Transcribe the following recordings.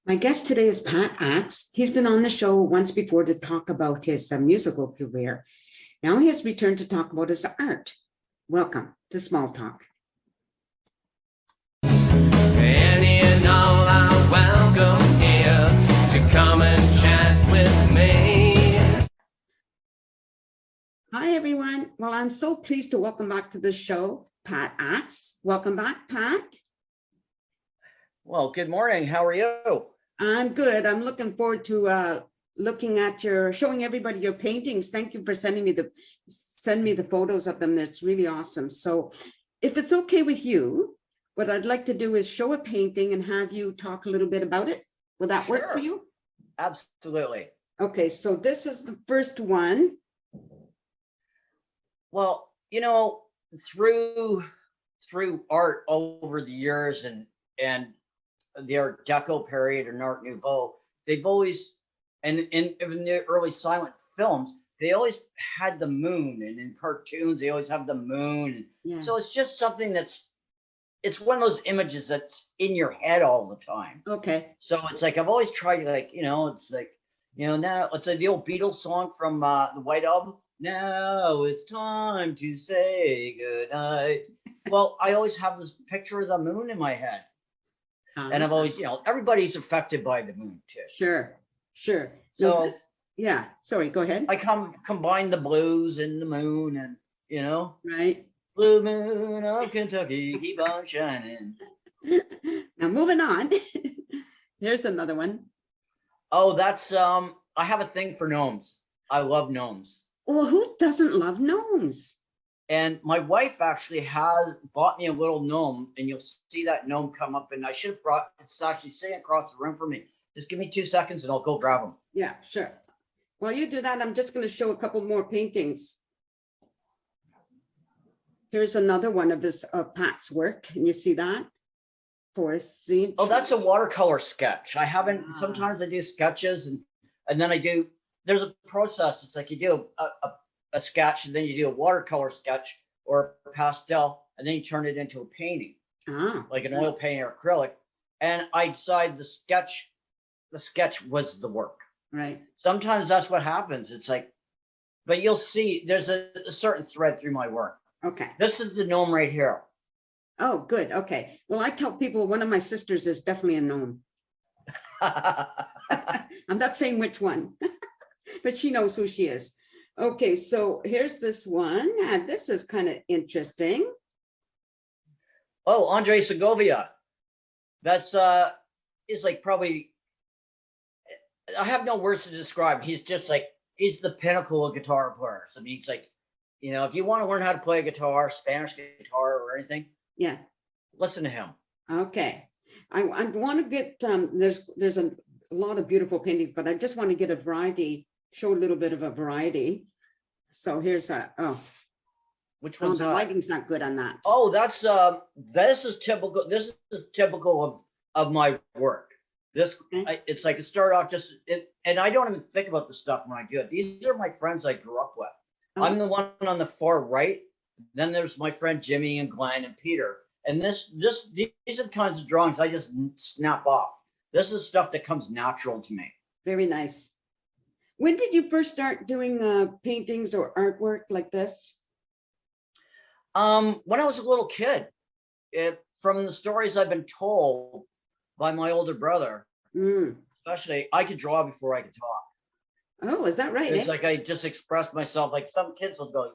My guest today is Pat Axe. He's been on the show once before to talk about his musical career. Now he has returned to talk about his art. Welcome to Small Talk. Any and all are welcome here to come and chat with me. Hi, everyone. Well, I'm so pleased to welcome back to the show, Pat Axe. Welcome back, Pat. Well, good morning. How are you? I'm good. I'm looking forward to looking at showing everybody your paintings. Thank you for sending me the photos of them. That's really awesome. So if it's okay with you, what I'd like to do is show a painting and have you talk a little bit about it. Will that work for you? Absolutely. Okay, so this is the first one. Well, through art over the years and the Art Deco period and Art Nouveau, they've always, and in the early silent films, they always had the moon, and in cartoons they always have the moon. Yeah. So it's just something it's one of those images that's in your head all the time. Okay. So it's like I've always tried now it's like the old Beatles song from the White Album. Now it's time to say goodnight. Well, I always have this picture of the moon in my head. And I've always, everybody's affected by the moon too. Sure. So yeah, sorry, go ahead. I combine the blues and the moon and, Right. Blue moon of Kentucky, keep on shining. Now moving on. Here's another one. Oh, that's, I have a thing for gnomes. I love gnomes. Well, who doesn't love gnomes? And my wife actually has bought me a little gnome, and you'll see that gnome come up, and I should have brought, it's actually sitting across the room from me. Just give me 2 seconds and I'll go grab them. Yeah, sure. While you do that, I'm just going to show a couple more paintings. Here's another one of his Pat's work. Can you see that? Forest scene. Oh, that's a watercolor sketch. I haven't, sometimes I do sketches and then there's a process. It's like you do a sketch, and then you do a watercolor sketch or a pastel, and then you turn it into a painting, like an oil painting or acrylic. And I decide the sketch was the work. Right. Sometimes that's what happens. It's like, but you'll see there's a certain thread through my work. Okay. This is the gnome right here. Oh, good. Okay. Well, I tell people one of my sisters is definitely a gnome. I'm not saying which one, but she knows who she is. Okay, so here's this one. And this is kind of interesting. Oh, Andre Segovia. That's is like probably, I have no words to describe. He's just like, he's the pinnacle of guitar players. I mean, it's like, if you want to learn how to play a guitar, Spanish guitar or anything, Yeah. listen to him. Okay. I want to get, there's a lot of beautiful paintings, but I just want to get a variety, show a little bit of a variety. So here's Which one's the that? lighting's not good on that. Oh, that's this is typical of my work. This it's like it started off and I don't even think about the stuff when I do it. These are my friends I grew up with. Oh. I'm the one on the far right. Then there's my friend Jimmy and Glenn and Peter. And these are the kinds of drawings I just snap off. This is stuff that comes natural to me. Very nice. When did you first start doing paintings or artwork like this? When I was a little kid, from the stories I've been told by my older brother, especially, I could draw before I could talk. Oh, is that right? It's like I just expressed myself. Like some kids will go,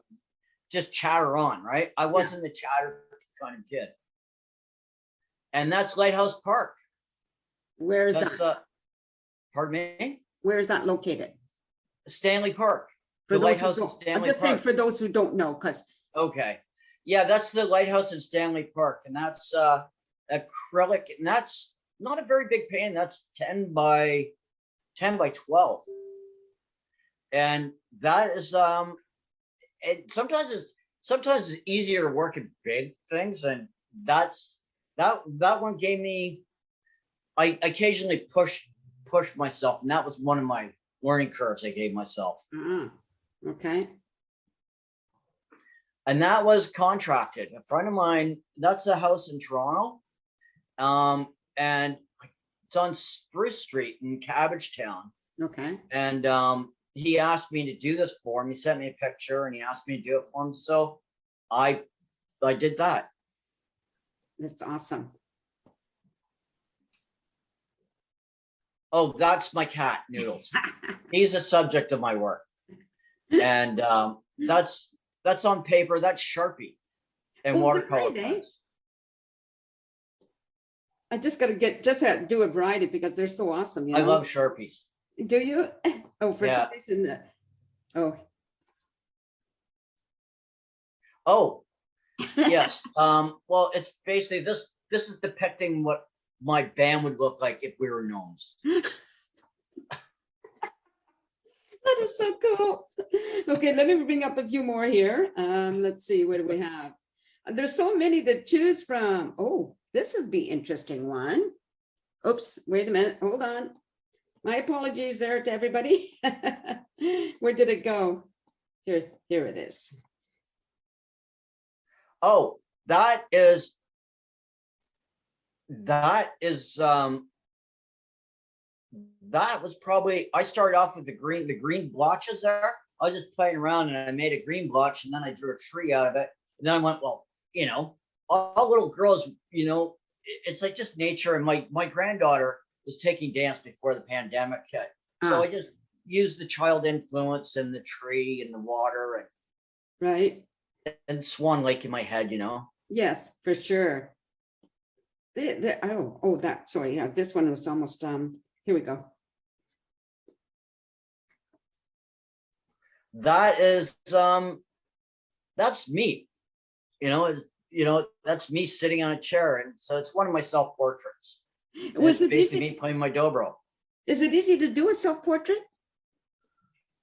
just chatter on, right? I wasn't the chatter kind of kid. And that's Lighthouse Park. Where is that? Pardon me? Where is that located? Stanley Park. For The those who lighthouse in don't- Stanley I'm just Park. saying for those who don't know, because Okay. Yeah, that's the lighthouse in Stanley Park. And that's acrylic. And that's not a very big painting. That's 10 by 12. And that is sometimes it's easier to work at big things, and that one gave me, I occasionally push myself, and that was one of my learning curves I gave myself. Okay. And that was contracted. A friend of mine, that's a house in Toronto. And It's on Spruce Street in Cabbagetown. Okay. And he asked me to do this for him. He sent me a picture and he asked me to do it for him. So I did that. That's awesome. Oh, that's my cat, Noodles. He's the subject of my work. And that's on paper. That's Sharpie and Oh, is it watercolor right, eh? pens. I just got to do a variety because they're so awesome. You know? I love Sharpies. Do you? Oh, for Yeah. some reason. Oh, Oh, yes. Well, it's basically this is depicting what my band would look like if we were gnomes. that is so cool. Okay, let me bring up a few more here. Let's see, what do we have? There's so many to choose from. Oh, this would be interesting one. Oops, wait a minute, hold on. My apologies there to everybody. Where did it go? Here it is. Oh, that was probably, I started off with the green blotches there. I was just playing around and I made a green blotch and then I drew a tree out of it. And then I went, well, you know, all little girls, you know, it's like just nature. And my granddaughter was taking dance before the pandemic hit. So I just used the child influence and the tree and the water Right. and Swan Lake in my head, you know. Yes, for sure. Sorry, yeah, this one was almost here we go. That is that's me. That's me sitting on a chair. And so it's one of my self-portraits. Was it basically easy? me playing my dobro. Is it easy to do a self-portrait?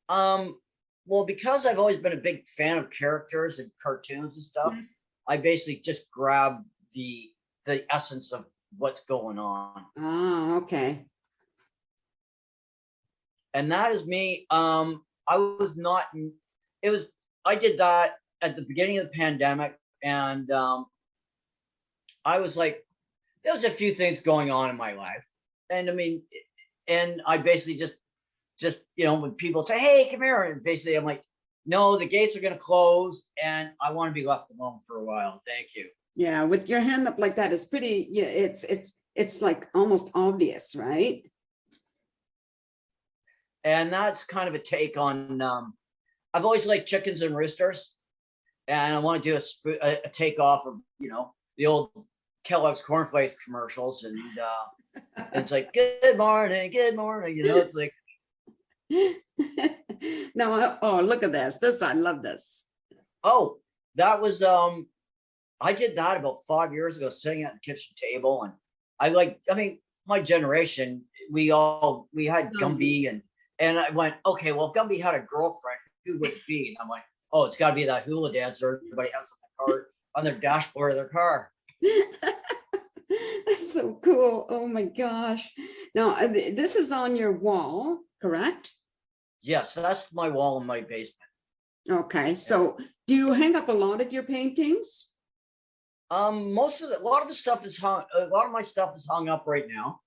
Well, because I've always been a big fan of characters and cartoons and stuff, Yes. I basically just grab the essence of what's going on. Ah, okay. And that is me. I did that at the beginning of the pandemic, and I was like, there was a few things going on in my life. And I mean, and I basically just when people say, hey, come here, and basically I'm like, no, the gates are going to close and I want to be left alone for a while. Thank you. Yeah, with your hand up like that, it's pretty, yeah, it's like almost obvious, right? And that's kind of a take on, I've always liked chickens and roosters, and I want to do a take off of, the old Kellogg's cornflakes commercials. And it's like, good morning, it's like, No, look at this. I love this. oh, that was I did that about 5 years ago, sitting at the kitchen table. And my generation, we had Gumby, and I went, okay, well, if Gumby had a girlfriend, who would it be? And I'm like, oh, it's got to be that hula dancer everybody has on their dashboard of their car. That's so cool. Oh my gosh. Now, this is on your wall, correct? Yes, that's my wall in my basement. Okay, so do you hang up a lot of your paintings? A lot of my stuff is hung up right now.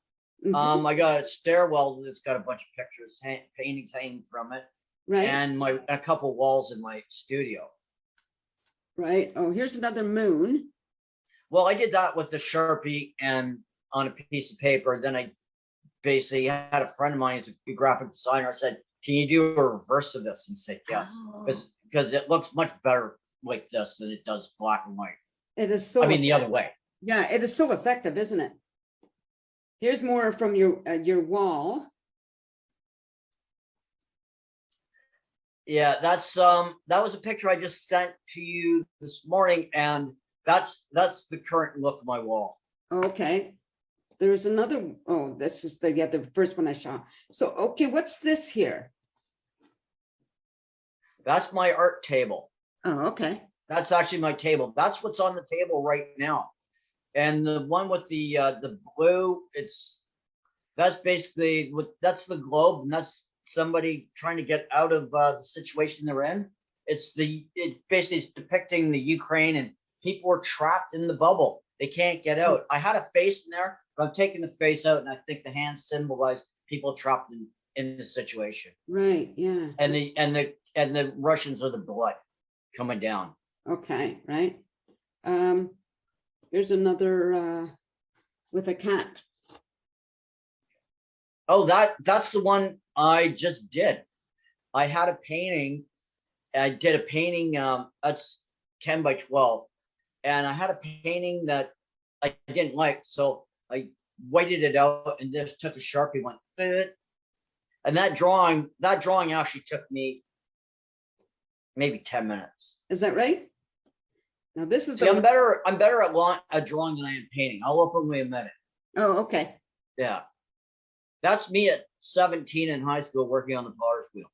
Mhm. I got a stairwell that's got a bunch of pictures, paintings hanging from it, Right, and a couple walls in my studio. right. Oh, here's another moon. Well, I did that with the Sharpie and on a piece of paper. Then I basically had a friend of mine who's a graphic designer. I said, can you do a reverse of this? And he said, yes, Oh. because it looks much better like this than it does black and white. It is so. I mean, the other way. Yeah, it is so effective, isn't it? Here's more from your wall. Yeah, that was a picture I just sent to you this morning, and that's the current look of my wall. Okay. There's another. Oh, this is the first one I saw. So, okay, what's this here? That's my art table. Oh, okay. That's actually my table. That's what's on the table right now. And the one with the blue, that's basically that's the globe, and that's somebody trying to get out of the situation they're in. It basically is depicting the Ukraine, and people were trapped in the bubble. They can't get out. I had a face in there, but I'm taking the face out, and I think the hands symbolize people trapped in the situation. Right. Yeah. And the Russians are the blood coming down. Okay. Right. Here's another with a cat. Oh, that's the one I just did. I had a painting. I did a painting. That's 10 by 12, and I had a painting that I didn't like, so I whited it out and just took a Sharpie, went, and that drawing actually took me maybe 10 minutes. Is that right? Now this is See, I'm better at drawing than I am painting. I'll openly admit it. Oh, okay. Yeah. That's me at 17 in high school working on the potter's wheel.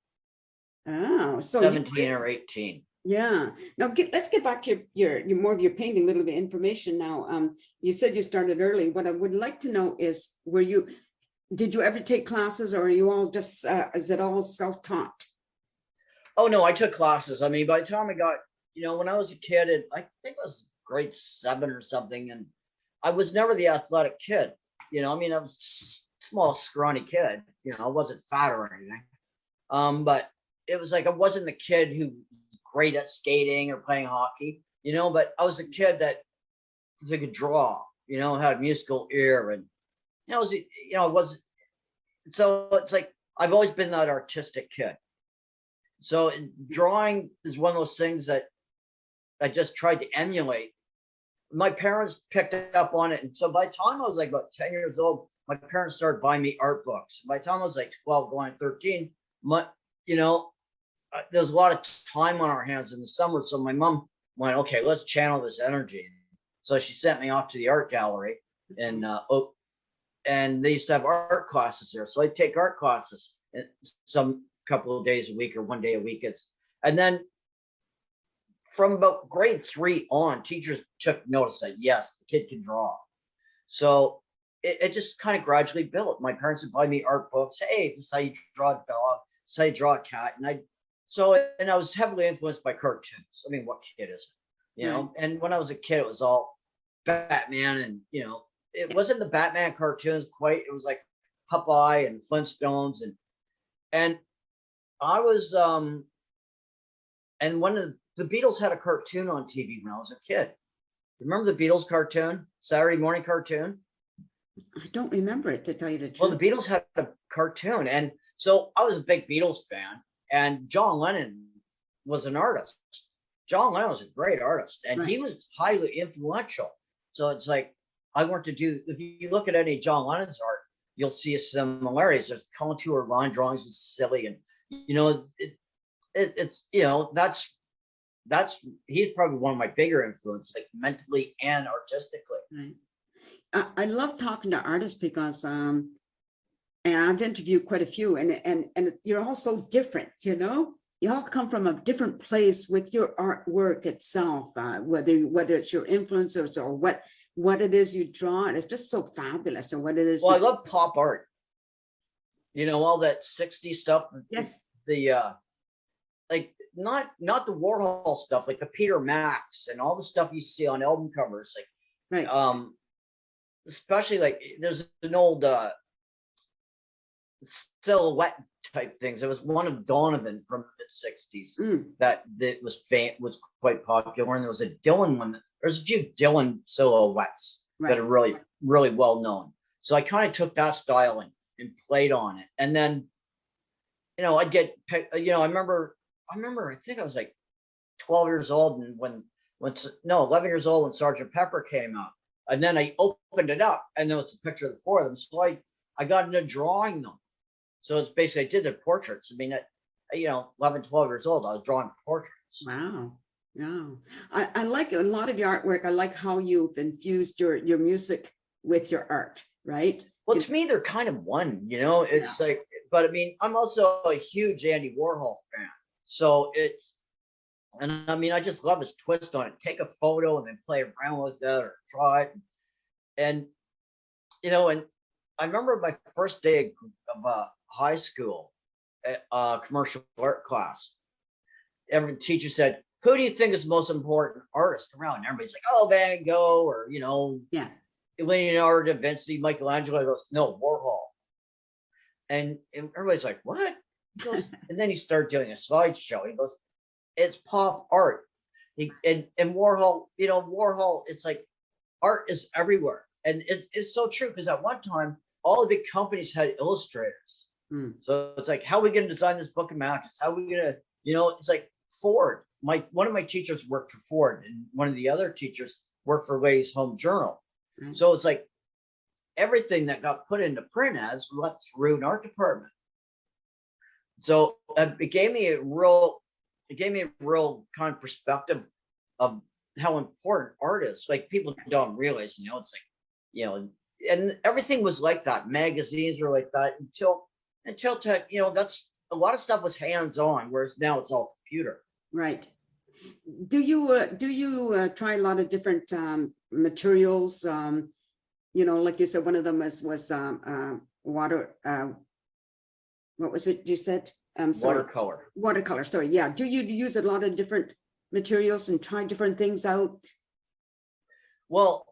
Oh, so 17 or 18. Yeah. Now let's get back to your more of your painting, a little bit of information now. You said you started early. What I would like to know is, did you ever take classes, or are you all just, is it all self-taught? Oh no, I took classes. I mean, by the time I got, when I was a kid, I think I was grade 7 or something, and I was never the athletic kid. I mean, I was a small, scrawny kid. I wasn't fat or anything. But it was like I wasn't the kid who was great at skating or playing hockey. But I was a kid that could draw. Had a musical ear, and was. So it's like I've always been that artistic kid. So drawing is one of those things that I just tried to emulate. My parents picked up on it. And so by the time I was like about 10 years old, my parents started buying me art books. By the time I was like 12, going 13, there's a lot of time on our hands in the summer. So my mom went, okay, let's channel this energy. So she sent me off to the art gallery, and they used to have art classes there. So I take art classes some couple of days a week or one day a week. And then from about grade 3 on, teachers took notice that yes, the kid can draw. So it just kind of gradually built. My parents would buy me art books. Hey, this is how you draw a dog. This is how you draw a cat. And I was heavily influenced by cartoons. I mean, what kid isn't? Right. And when I was a kid, it was all Batman, and it wasn't the Batman cartoons quite. It was like Popeye and Flintstones, and I was and one of the Beatles had a cartoon on TV when I was a kid. Remember the Beatles cartoon, Saturday morning cartoon? I don't remember it, to tell you the truth. Well, the Beatles had a cartoon, and so I was a big Beatles fan, and John Lennon was an artist. John Lennon was a great artist, and he was highly influential. So it's like I want to do. If you look at any of John Lennon's art, you'll see similarities. There's contour line drawings is silly, and it's that's he's probably one of my bigger influences, like mentally and artistically. Right. I love talking to artists because and I've interviewed quite a few, and you're all so different. You all come from a different place with your artwork itself, whether it's your influences or what it is you draw, and it's just so fabulous. And what it is. Well, I love pop art. All that 60s stuff. Yes. The like not the Warhol stuff, like the Peter Max and all the stuff you see on album covers, like right. Especially like there's an old silhouette type things. There was one of Donovan from the 60s that was quite popular, and there was a Dylan one. There's a few Dylan silhouettes that are really, really well known. So I kind of took that style and played on it, and then I'd get I remember I think I was like 12 years old, and 11 years old when Sergeant Pepper came out, and then I opened it up, and there was a picture of the 4 of them. So I got into drawing them. So it's basically, I did their portraits. I mean, at 11, 12 years old, I was drawing portraits. Wow. Yeah. I like a lot of your artwork. I like how you've infused your music with your art, right? Well, to me, they're kind of one, it's like, but I mean, I'm also a huge Andy Warhol fan. So and I mean, I just love his twist on it. Take a photo and then play around with it or draw it. And, and I remember my first day of high school commercial art class. Every teacher said, who do you think is the most important artist around? And everybody's like, oh, Van Gogh, or, Yeah. Leonardo da Vinci, Michelangelo. Goes, no, Warhol. And everybody's like, what? He goes, and then he started doing a slideshow. He goes, it's pop art. And Warhol, Warhol, it's like art is everywhere. And it's so true, because at one time, all the big companies had illustrators. So it's like, how are we going to design this book of matches? How are we going to, it's like Ford. One of my teachers worked for Ford, and one of the other teachers worked for Ladies Home Journal. So it's like everything that got put into print ads went through an art department. So it gave me a real kind of perspective of how important art is. Like, people don't realize, it's like, and everything was like that. Magazines were like that until tech, that's a lot of stuff was hands-on, whereas now it's all computer. Right. Do you try a lot of different materials? Like you said, one of them was water. What was it you said? Watercolor. Watercolor. Sorry. Yeah. Do you use a lot of different materials and try different things out? Well,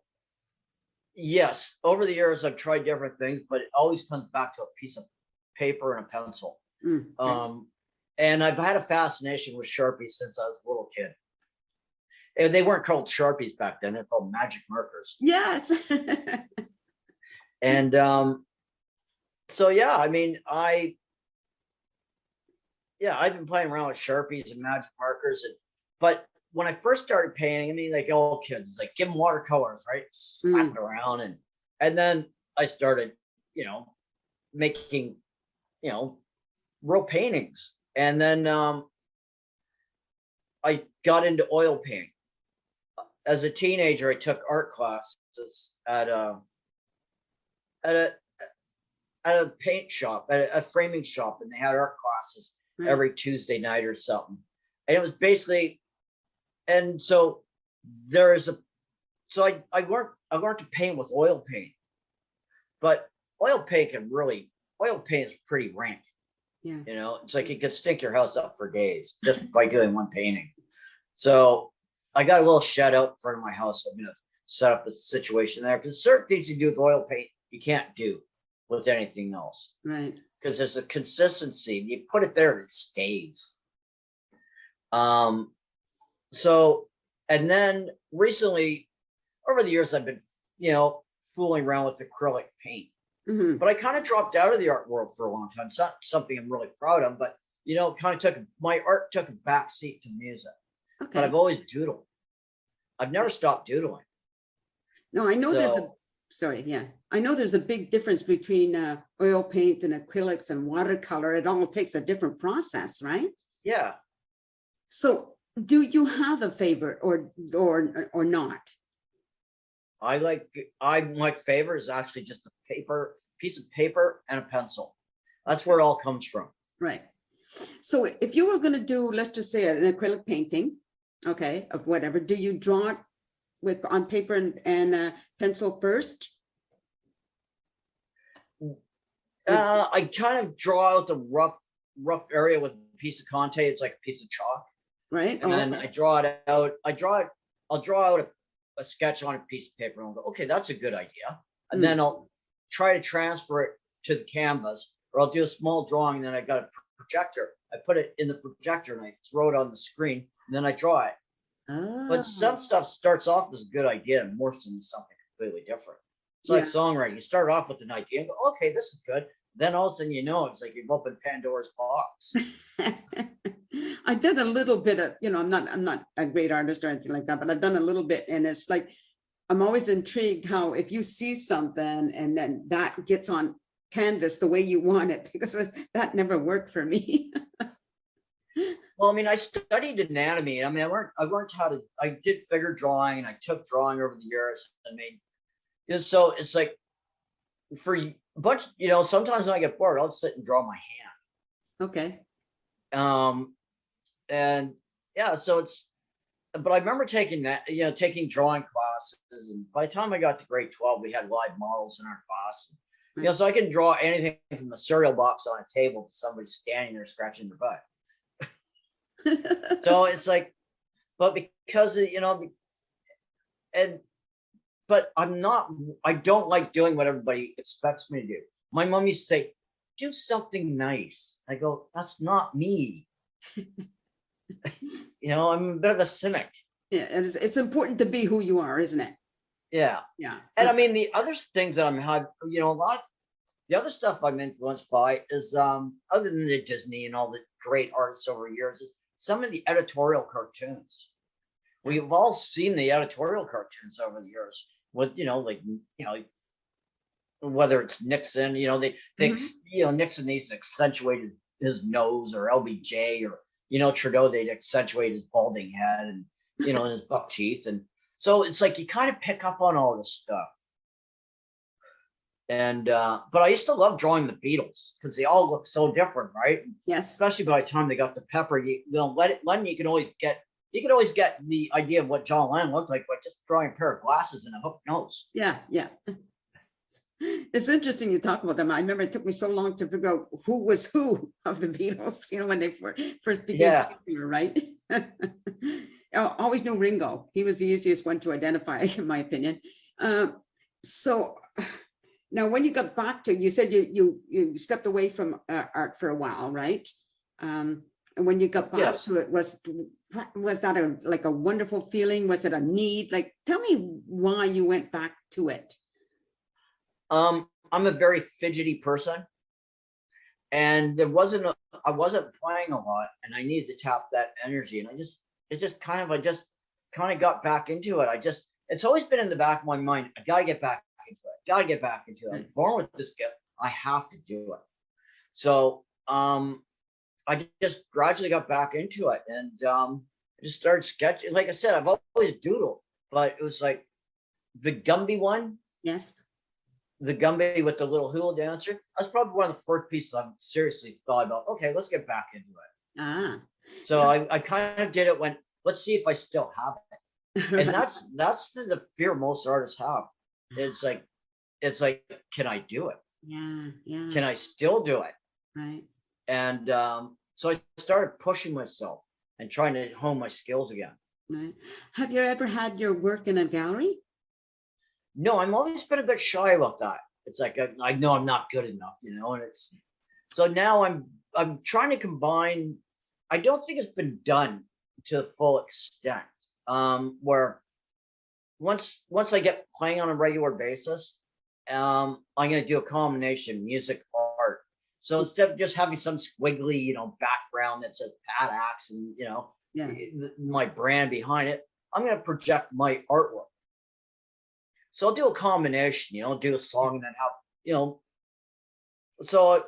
yes. Over the years, I've tried different things, but it always comes back to a piece of paper and a pencil. Okay. And I've had a fascination with Sharpies since I was a little kid. And they weren't called Sharpies back then. They're called magic markers. Yes. And so, yeah, I mean, I've been playing around with Sharpies and magic markers. But when I first started painting, I mean, like all kids, like, give them watercolors, right? Slap it around. And then I started, making, real paintings. And then I got into oil painting. As a teenager, I took art classes at a paint shop, at a framing shop, and they had art classes every Tuesday night or something. And it was basically, and so I learned to paint with oil paint. But oil paint is pretty rank. Yeah. It's like it could stink your house up for days just by doing one painting. So I got a little shed out in front of my house. I'm going to set up a situation there, because certain things you do with oil paint, you can't do with anything else. Right. Because there's a consistency. You put it there and it stays. So, and then recently, over the years, I've been, fooling around with acrylic paint. But I kind of dropped out of the art world for a long time. It's not something I'm really proud of, but kind of my art took a back seat to music. Okay. But I've always doodled. I've never stopped doodling. No, I know I know there's a big difference between oil paint and acrylics and watercolor. It all takes a different process, right? Yeah. So do you have a favorite or not? My favorite is actually just a piece of paper and a pencil. That's where it all comes from. Right. So if you were going to do, let's just say, an acrylic painting, okay, of whatever, do you draw it on paper and pencil first? I kind of draw out the rough area with a piece of Conte. It's like a piece of chalk. Right. And then I draw it out. I'll draw out a sketch on a piece of paper and I'll go, okay, that's a good idea. And then I'll try to transfer it to the canvas, or I'll do a small drawing. And then I got a projector. I put it in the projector and I throw it on the screen, and then I draw it. But some stuff starts off as a good idea and morphs into something completely different. It's like songwriting. You start off with an idea and go, okay, this is good. Then all of a sudden, it's like you've opened Pandora's box. I did a little bit of, I'm not a great artist or anything like that, but I've done a little bit. And it's like, I'm always intrigued how if you see something and then that gets on canvas the way you want it, because that never worked for me. Well, I mean, I studied anatomy. I mean, I learned I did figure drawing, and I took drawing over the years. I mean, so it's like for a bunch, sometimes when I get bored, I'll sit and draw my hand. Okay. And yeah, so but I remember taking taking drawing classes. And by the time I got to grade 12, we had live models in our class. So I can draw anything from a cereal box on a table to somebody standing there scratching their butt. So it's like, but because but I don't like doing what everybody expects me to do. My mom used to say, do something nice. I go, that's not me. I'm a bit of a cynic. Yeah, and it's important to be who you are, isn't it? Yeah. Yeah. And I mean, the other things that the other stuff I'm influenced by is, other than the Disney and all the great artists over the years, is some of the editorial cartoons. We've all seen the editorial cartoons over the years with, whether it's Nixon, Nixon needs to accentuate his nose, or LBJ, or, Trudeau, they'd accentuate his balding head and, and his buck teeth. And so it's like, you kind of pick up on all this stuff. And, but I used to love drawing the Beatles because they all look so different, right? Yes. Especially by the time they got to Pepper, Lennon, you could always get the idea of what John Lennon looked like by just drawing a pair of glasses and a hooked nose. Yeah. It's interesting you talk about them. I remember it took me so long to figure out who was who of the Beatles, when they first began popular, right? I always knew Ringo. He was the easiest one to identify, in my opinion. So now when you got back to, you said you stepped away from art for a while, right? And when you got back to it, was that like a wonderful feeling? Was it a need? Like, tell me why you went back to it. I'm a very fidgety person, and I wasn't playing a lot, and I needed to tap that energy, and I just kind of got back into it. It's always been in the back of my mind. I gotta get back into it. I'm born with this gift. I have to do it. So I just gradually got back into it, and I just started sketching. Like I said, I've always doodled, but it was like the Gumby one. Yes. The Gumby with the little hula dancer. That's probably one of the first pieces I've seriously thought about. Okay, let's get back into it. So I kind of did it when, let's see if I still have it. And that's the fear most artists have. It's like, can I do it? Yeah. Can I still do it? Right. And so I started pushing myself and trying to hone my skills again. Right. Have you ever had your work in a gallery? No, I've always been a bit shy about that. It's like, I know I'm not good enough, and it's, so now I'm trying to combine. I don't think it's been done to the full extent, where once I get playing on a regular basis, I'm going to do a combination music, art. So instead of just having some squiggly, background that says Pat Axe and, my brand behind it, I'm going to project my artwork. So I'll do a combination, do a song and then have, so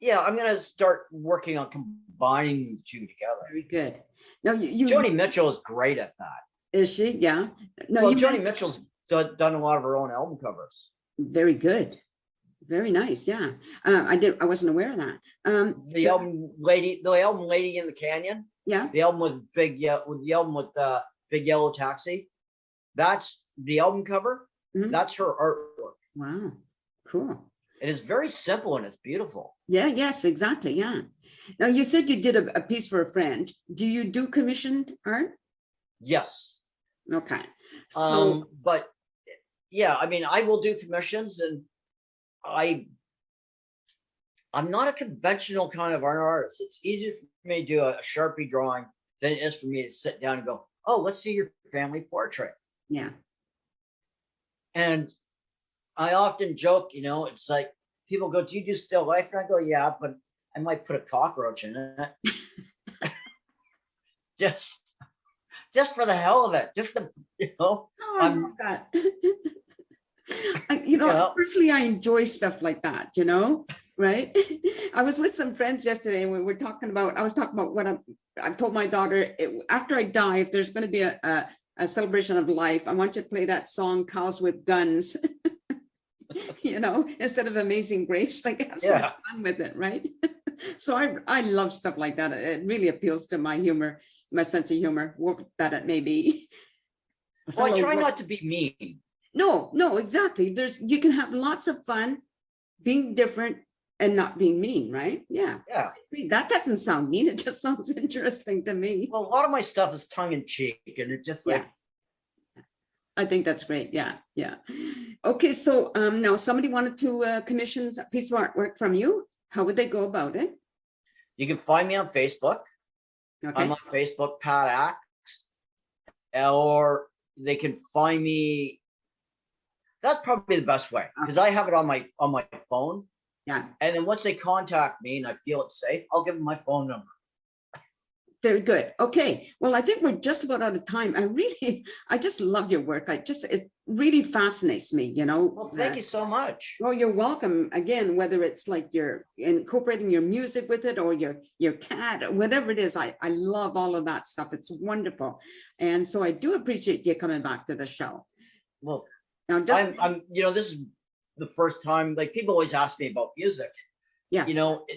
yeah, I'm going to start working on combining the two together. Very good. Now Joni Mitchell is great at that. Is she? Yeah. No, well, Joni Mitchell's done a lot of her own album covers. Very good. Very nice. Yeah. I wasn't aware of that. The album Lady in the Canyon. Yeah. The album with Big Yellow Taxi. That's the album cover. Mm-hmm. That's her artwork. Wow. Cool. It is very simple and it's beautiful. Yeah. Yes, exactly. Yeah. Now you said you did a piece for a friend. Do you do commissioned art? Yes. Okay. So, but yeah, I mean, I will do commissions, and I'm not a conventional kind of art artist. It's easier for me to do a Sharpie drawing than it is for me to sit down and go, oh, let's see your family portrait. Yeah. And I often joke, it's like people go, do you do still life? And I go, yeah, but I might put a cockroach in it. just for the hell of it. Just to, Oh, I love that. Personally, I enjoy stuff like that, right? I was with some friends yesterday and I was talking about what I've told my daughter, after I die, if there's going to be a celebration of life, I want you to play that song, Cows with Guns, instead of Amazing Grace, like have some fun with it, right? So I love stuff like that. It really appeals to my humor, my sense of humor, what that it may be. Well, I try not to be mean. No, exactly. You can have lots of fun being different And not being mean, right? Yeah. Yeah. That doesn't sound mean. It just sounds interesting to me. Well, a lot of my stuff is tongue in cheek, and it just like, I think that's great. Yeah. Yeah. Okay. So now somebody wanted to commission a piece of artwork from you. How would they go about it? you can find me on Facebook. Okay. I'm on Facebook, Pat Axe, or they can find me. That's probably the best way because I have it on my phone. Yeah. And then once they contact me and I feel it's safe, I'll give them my phone number. Very good. Okay. Well, I think we're just about out of time. I just love your work. It really fascinates me, you know. Well, thank you so much. Well, you're welcome. Again, whether it's like you're incorporating your music with it or your cat, or whatever it is, I love all of that stuff. It's wonderful. And so I do appreciate you coming back to the show. Well, now I'm this is the first time, like people always ask me about music. Yeah.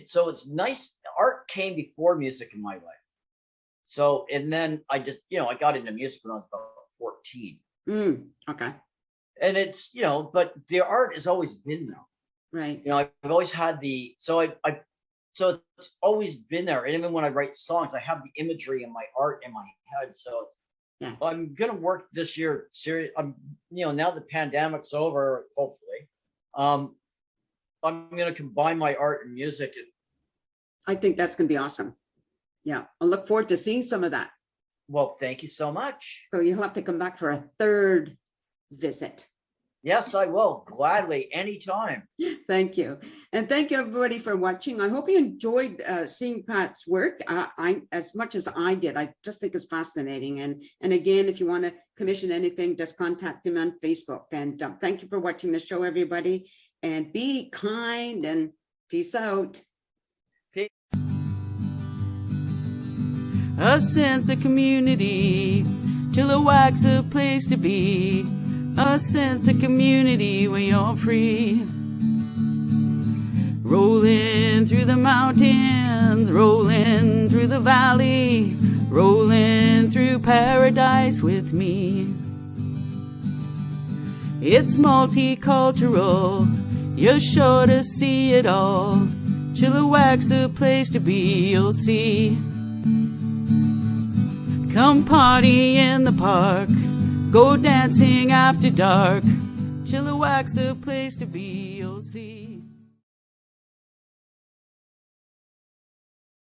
So it's nice. Art came before music in my life. So, and then I just, I got into music when I was about 14. Okay. And it's, but the art has always been there. Right. I've always had so it's always been there. And even when I write songs, I have the imagery and my art in my head. So yeah. I'm going to work this year. Now the pandemic's over, hopefully. I'm going to combine my art and music. I think that's going to be awesome. Yeah. I look forward to seeing some of that. Well, thank you so much. So you'll have to come back for a third visit. Yes, I will. Gladly, anytime. Thank you. And thank you, everybody, for watching. I hope you enjoyed seeing Pat's work I as much as I did. I just think it's fascinating. And again, if you want to commission anything, just contact him on Facebook. And thank you for watching the show, everybody. And be kind and peace out. A sense of community, Chilliwack's a place to be. A sense of community where you're free. Rolling through the mountains, rolling through the valley, rolling through paradise with me. It's multicultural, you're sure to see it all. Chilliwack's the place to be, you'll see. Come party in the park, go dancing after dark. Chilliwack's a place to be, you'll see.